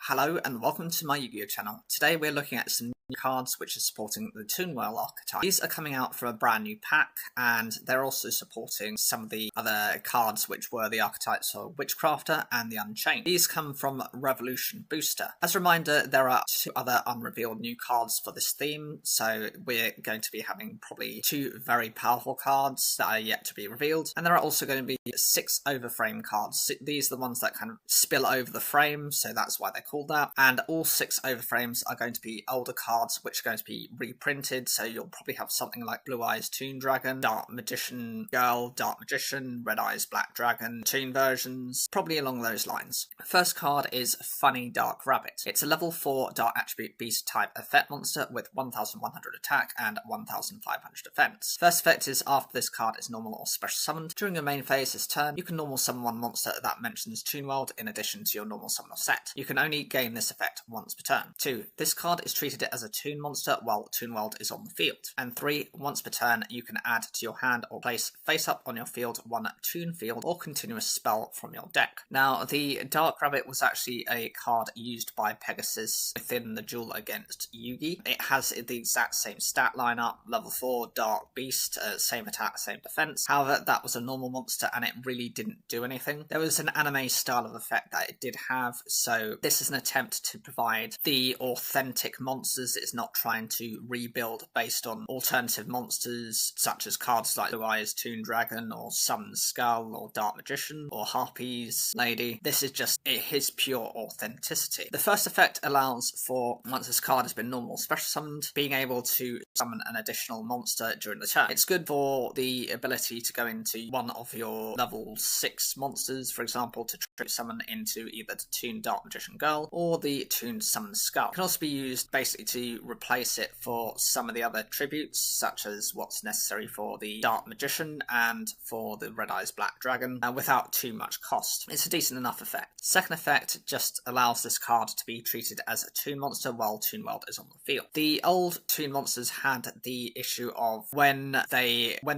Hello and welcome to my Yu-Gi-Oh channel. Today we're looking at some new cards which are supporting the toon archetype. These are coming out for a brand new pack, and they're also supporting some of the other cards which were the archetypes for Witchcrafter and the Unchained. These come from Revolution Booster. As a reminder, there are 2 other unrevealed new cards for this theme, so we're going to be having probably 2 very powerful cards that are yet to be revealed, and there are also going to be 6 overframe cards. These are the ones that kind of spill over the frame, so that's why they're called that, and all 6 overframes are going to be older cards which are going to be reprinted, so you'll probably have something like Blue Eyes Toon Dragon, Dark Magician Girl, Dark Magician, Red Eyes Black Dragon, Toon versions, probably along those lines. First card is Funny Dark Rabbit. It's a level 4 Dark Attribute Beast type effect monster with 1100 attack and 1500 defense. First effect is after this card is normal or special summoned. During your main phase this turn, you can normal summon one monster that mentions Toon World in addition to your normal summoner set. You can only gain this effect once per turn. 2. This card is treated as a toon monster while Toon World is on the field. And 3. Once per turn, you can add to your hand or place face up on your field one toon field or continuous spell from your deck. Now, the Dark Rabbit was actually a card used by Pegasus within the duel against Yugi. It has the exact same stat lineup, level 4 Dark Beast, same attack, same defense. However, that was a normal monster and it really didn't do anything. There was an anime style of effect that it did have, so this is an attempt to provide the authentic monsters. It's not trying to rebuild based on alternative monsters such as cards like Blue Eyes Toon Dragon or Summon Skull or Dark Magician or Harpy's Lady. This is just his pure authenticity. The first effect allows for, once this card has been normal special summoned, being able to summon an additional monster during the turn. It's good for the ability to go into one of your level 6 monsters, for example, to summon into either the Toon Dark Magician Girl or the Toon Summon Skull. It can also be used basically to replace it for some of the other tributes, such as what's necessary for the Dark Magician and for the Red Eyes Black Dragon, without too much cost. It's a decent enough effect. Second effect just allows this card to be treated as a toon monster while Toon World is on the field. The old toon monsters had the issue of when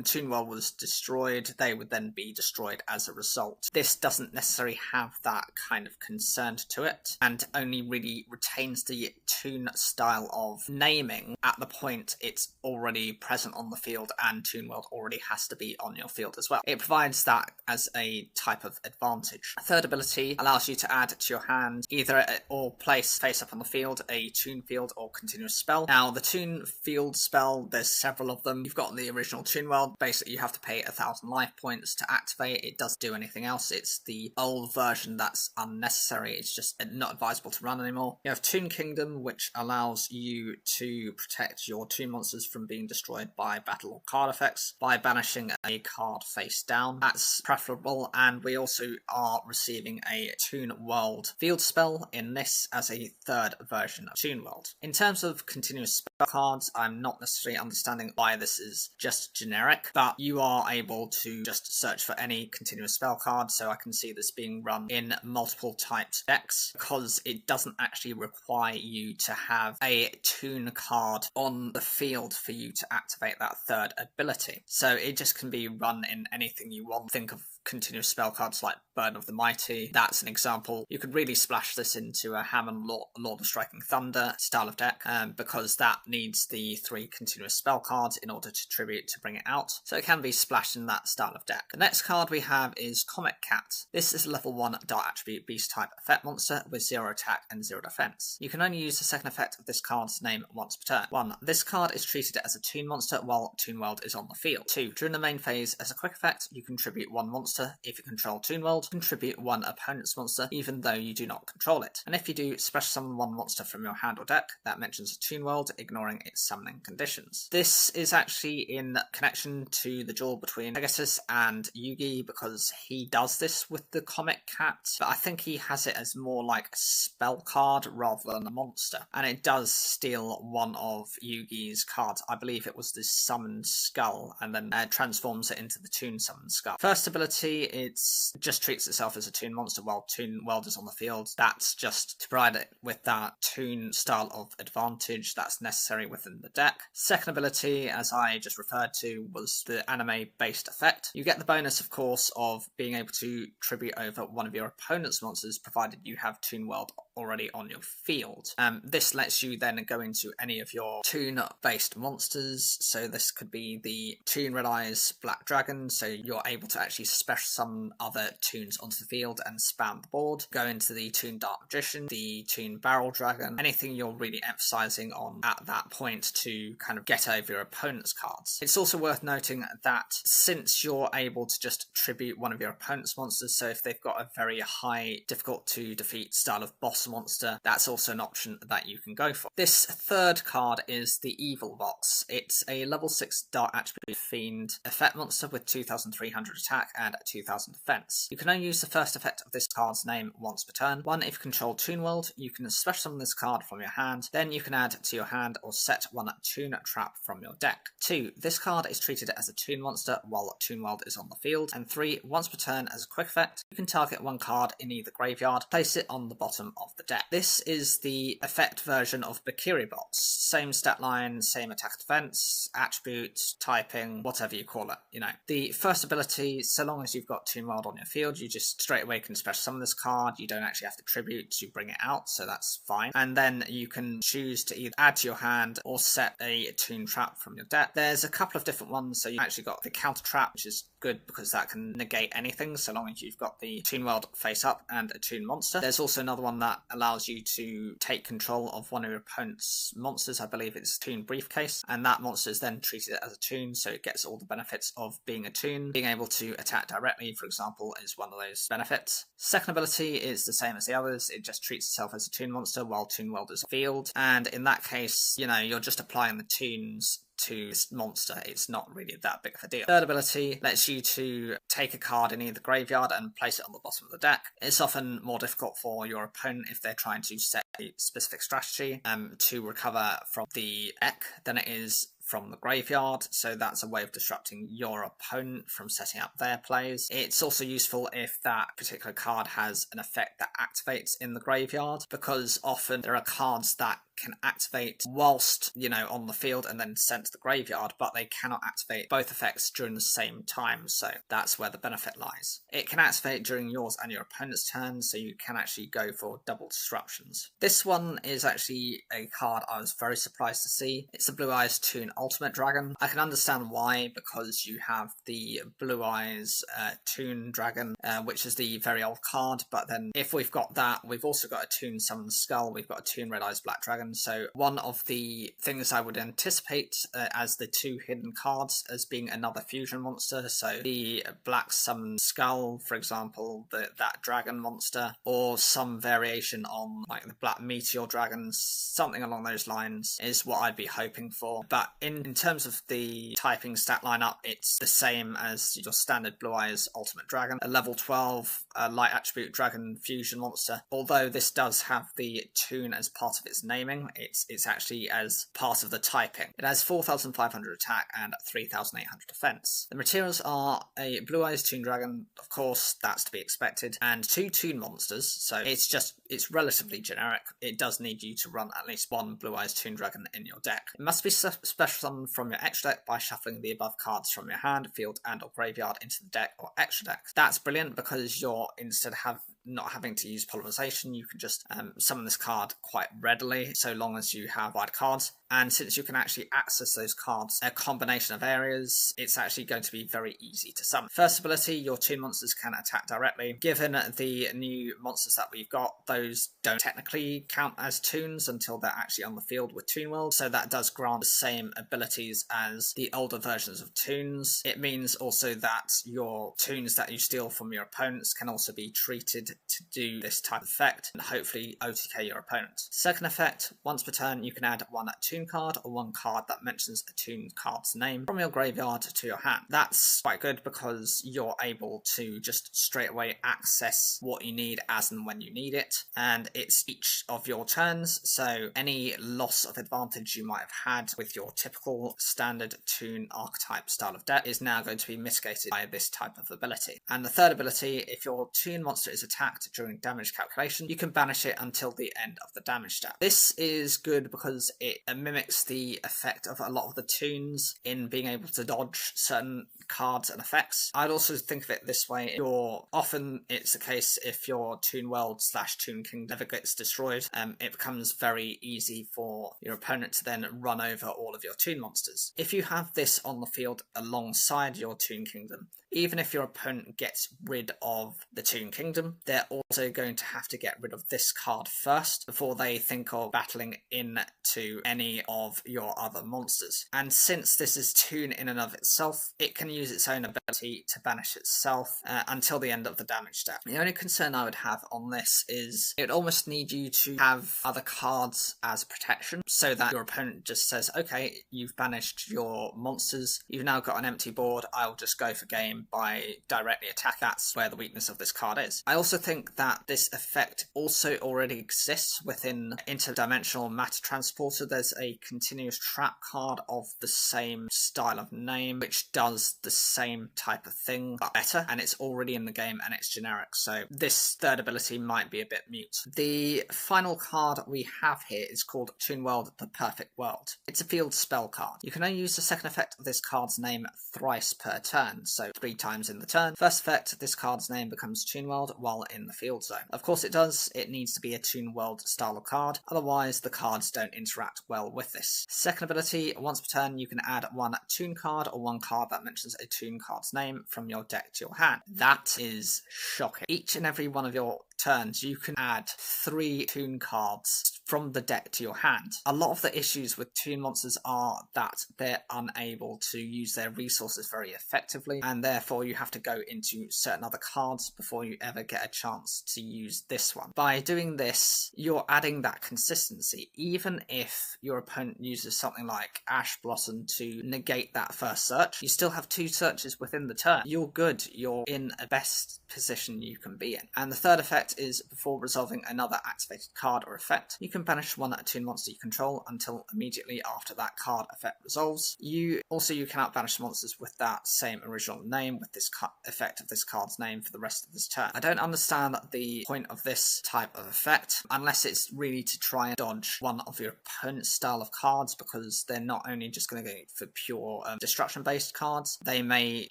Toon World was destroyed, they would then be destroyed as a result. This doesn't necessarily have that kind of concern to it, and only really retains the toon style of naming at the point it's already present on the field and Toon World already has to be on your field as well. It provides that as a type of advantage. A third ability allows you to add to your hand either or place face up on the field a toon field or continuous spell. Now, the toon field spell, there's several of them. You've got the original Toon World. Basically, you have to pay 1,000 life points to activate. It doesn't do anything else. It's the old version that's unnecessary. It's just not advisable to run anymore. You have Toon Kingdom, which allows you to protect your toon monsters from being destroyed by battle or card effects by banishing a card face down. That's preferable, and we also are receiving a Toon World field spell in this as a third version of Toon World. In terms of continuous spell cards, I'm not necessarily understanding why this is just generic, but you are able to just search for any continuous spell card, so I can see this being run in multiple types of decks because it doesn't actually require you to have a toon card on the field for you to activate that third ability. So it just can be run in anything you want. Think of continuous spell cards like Burden of the Mighty. That's an example. You could really splash this into a Hammond Lord of Striking Thunder style of deck because that needs the 3 continuous spell cards in order to tribute to bring it out. So it can be splashed in that style of deck. The next card we have is Comet Cat. This is a level 1 Dark Attribute Beast type effect monster with 0 attack and 0 defense. You can only use the second effect of this card's name once per turn. 1. This card is treated as a toon monster while Toon World is on the field. 2. During the main phase, as a quick effect, you contribute 1 monster. If you control Toon World, contribute 1 opponent's monster even though you do not control it. And if you do, special summon 1 monster from your hand or deck that mentions Toon World, ignoring its summoning conditions. This is actually in connection to the duel between Pegasus and Yugi because he does this with the Comet Cat, but I think he has it as more like a spell card rather than a monster, and it does steal one of Yugi's cards. I believe it was the Summoned Skull, and then transforms it into the Toon Summoned Skull. First ability, it just treats itself as a toon monster while Toon World is on the field. That's just to provide it with that toon style of advantage that's necessary within the deck. Second ability, as I just referred to, was the anime based effect. You get the bonus, of course, of being able to tribute over one of your opponent's monsters provided you have Toon World already on your field. This lets you then go into any of your toon-based monsters. So this could be the Toon Red Eyes Black Dragon, so you're able to actually special summon other toons onto the field and spam the board. Go into the Toon Dark Magician, the Toon Barrel Dragon, anything you're really emphasizing on at that point to kind of get over your opponent's cards. It's also worth noting that since you're able to just tribute one of your opponent's monsters, so if they've got a very high difficult to defeat style of boss monster, that's also an option that you can go for. This third card is the Evil Box. It's a level 6 Dark Attribute Fiend effect monster with 2300 attack and 2000 defense. You can only use the first effect of this card's name once per turn. 1, if you control Toon World, you can special summon this card from your hand, then you can add to your hand or set one Toon Trap from your deck. 2, this card is treated as a Toon monster while Toon World is on the field. And 3, once per turn as a quick effect, you can target one card in either graveyard, place it on the bottom of the deck. This is the effect version of Bakiri Box. Same stat line, same attack defense, attributes, typing, whatever you call it, you know. The first ability, so long as you've got Toon World on your field, you just straight away can special summon this card. You don't actually have to tribute to bring it out, so that's fine. And then you can choose to either add to your hand or set a Toon Trap from your deck. There's a couple of different ones, so you actually got the Counter Trap, which is good because that can negate anything so long as you've got the Toon World face up and a Toon monster. There's also another one that allows you to take control of one of your opponent's monsters. I believe it's Toon Briefcase, and that monster is then treated as a toon, so it gets all the benefits of being a toon. Being able to attack directly, for example, is one of those benefits. Second ability is the same as the others. It just treats itself as a toon monster while Toon World is on the field, and in that case, you know, you're just applying the toons to this monster. It's not really that big of a deal. Third ability lets you to take a card in either graveyard and place it on the bottom of the deck. It's often more difficult for your opponent if they're trying to set a specific strategy to recover from the deck than it is from the graveyard, so that's a way of disrupting your opponent from setting up their plays. It's also useful if that particular card has an effect that activates in the graveyard, because often there are cards that can activate whilst, you know, on the field and then sent to the graveyard, but they cannot activate both effects during the same time, so that's where the benefit lies. It can activate during yours and your opponent's turn, so you can actually go for double disruptions. This one is actually a card I was very surprised to see. It's the Blue Eyes Toon Ultimate Dragon. I can understand why, because you have the Blue Eyes Toon Dragon, which is the very old card, but then if we've got that, we've also got a Toon Summon Skull, we've got a Toon Red Eyes Black Dragon. So one of the things I would anticipate as the two hidden cards as being another fusion monster, so the Black Summon Skull, for example, that dragon monster, or some variation on like the Black Meteor Dragon, something along those lines is what I'd be hoping for. But in terms of the typing stat lineup, it's the same as your standard Blue Eyes Ultimate Dragon, a level 12 light attribute dragon fusion monster. Although this does have the toon as part of its naming, it's actually as part of the typing. It has 4500 attack and 3800 defense. The materials are a Blue Eyes Toon Dragon, of course, that's to be expected, and 2 toon monsters, so it's relatively generic. It does need you to run at least one Blue Eyes Toon Dragon in your deck. It must be special summoned from your extra deck by shuffling the above cards from your hand, field, and or graveyard into the deck or extra deck. That's brilliant because you're, instead of not having to use polymerization, you can just summon this card quite readily, so long as you have wide cards. And since you can actually access those cards a combination of areas, it's actually going to be very easy to summon. First ability, your toon monsters can attack directly. Given the new monsters that we've got, those don't technically count as toons until they're actually on the field with Toon World, so that does grant the same abilities as the older versions of toons. It means also that your toons that you steal from your opponents can also be treated to do this type of effect and hopefully OTK your opponent. Second effect, once per turn you can add one toon card or one card that mentions a toon card's name from your graveyard to your hand. That's quite good because you're able to just straight away access what you need as and when you need it, and it's each of your turns, so any loss of advantage you might have had with your typical standard toon archetype style of deck is now going to be mitigated by this type of ability. And the third ability, if your toon monster is attacked, attacked during damage calculation, you can banish it until the end of the damage step. This is good because it mimics the effect of a lot of the toons in being able to dodge certain cards and effects. I'd also think of it this way: often it's the case if your toon world / toon king never gets destroyed, it becomes very easy for your opponent to then run over all of your toon monsters. If you have this on the field alongside your toon kingdom, even if your opponent gets rid of the Toon Kingdom, they're also going to have to get rid of this card first before they think of battling into any of your other monsters. And since this is Toon in and of itself, it can use its own ability to banish itself until the end of the damage step. The only concern I would have on this is it would almost need you to have other cards as protection, so that your opponent just says, okay, you've banished your monsters, you've now got an empty board, I'll just go for game by directly attack. That's where the weakness of this card is. I also think that this effect also already exists within Interdimensional Matter Transporter. There's a continuous trap card of the same style of name, which does the same type of thing, but better, and it's already in the game and it's generic, so this third ability might be a bit mute. The final card we have here is called Toon World, the Perfect World. It's a field spell card. You can only use the second effect of this card's name thrice per turn, so 3 times in the turn. First effect, this card's name becomes Toon World while in the field zone. Of course it does, it needs to be a Toon World style of card, otherwise the cards don't interact well with this. Second ability, once per turn you can add 1 Toon card or 1 card that mentions a Toon card's name from your deck to your hand. That is shocking. Each and every one of your turns you can add 3 Toon cards from the deck to your hand. A lot of the issues with Toon monsters are that they're unable to use their resources very effectively, and therefore you have to go into certain other cards before you ever get a chance to use this one. By doing this, you're adding that consistency. Even if your opponent uses something like Ash Blossom to negate that first search, you still have 2 searches within the turn. You're good, you're in a best position you can be in. And the third effect is before resolving another activated card or effect, you can banish 1 Toon monster you control until immediately after that card effect resolves. You cannot banish monsters with that same original name with this effect of this card's name for the rest of this turn. I don't understand the point of this type of effect unless it's really to try and dodge one of your opponent's style of cards, because they're not only just going to go for pure destruction based cards, they may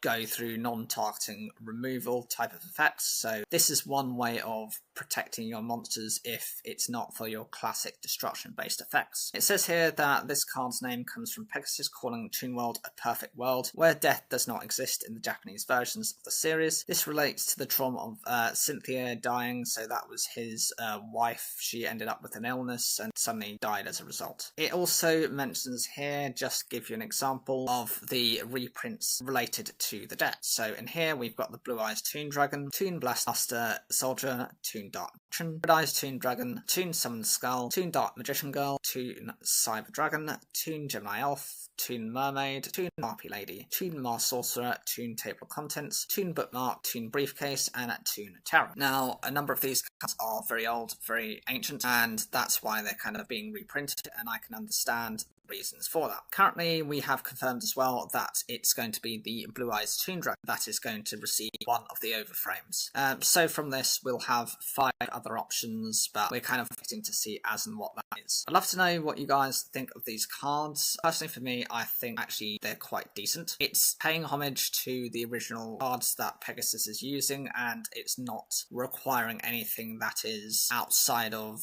go through non-targeting removal type of effects. So this is one way of protecting your monsters if it's not for your classic destruction based effects. It says here that this card's name comes from Pegasus calling Toon World a perfect world where death does not exist in the Japanese versions of the series. This relates to the trauma of Cynthia dying, so that was his wife. She ended up with an illness and suddenly died as a result. It also mentions here, just to give you an example, of the reprints related to the deck. So in here we've got the Blue Eyes Toon Dragon, Toon Blastmaster Soldier, Toon Dark Magician, Red Eyes Toon Dragon, Toon Summoned Skull, Toon Dark Magician Girl, Toon Cyber Dragon, Toon Gemini Elf, Toon Mermaid, Toon Harpy Lady, Toon Mars Sorcerer, Toon Table of Contents, Toon Bookmark, Toon Briefcase, and Toon Tarot. Now, a number of these cards are very old, very ancient, and that's why they're kind of being reprinted, and I can understand reasons for that. Currently, we have confirmed as well that it's going to be the Blue Eyes Toon Dragon that is going to receive one of the overframes. So from this, we'll have 5 other options, but we're kind of waiting to see as and what that is. I'd love to know what you guys think of these cards. Personally, for me, I think actually they're quite decent. It's paying homage to the original cards that Pegasus is using, and it's not requiring anything that is outside of,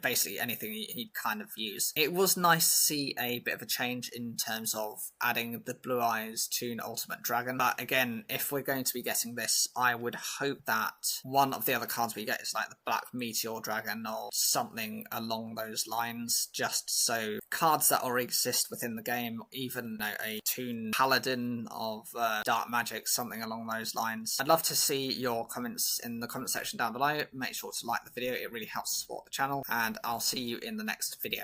basically anything he'd kind of use. It was nice to see a bit of a change in terms of adding the Blue Eyes Toon Ultimate Dragon, but again, if we're going to be getting this, I would hope that one of the other cards we get is like the Black Meteor Dragon or something along those lines, just so cards that already exist within the game, even a Toon Paladin of Dark Magic, something along those lines. I'd love to see your comments in the comment section down below. Make sure to like the video, it really helps support the channel, and I'll see you in the next video.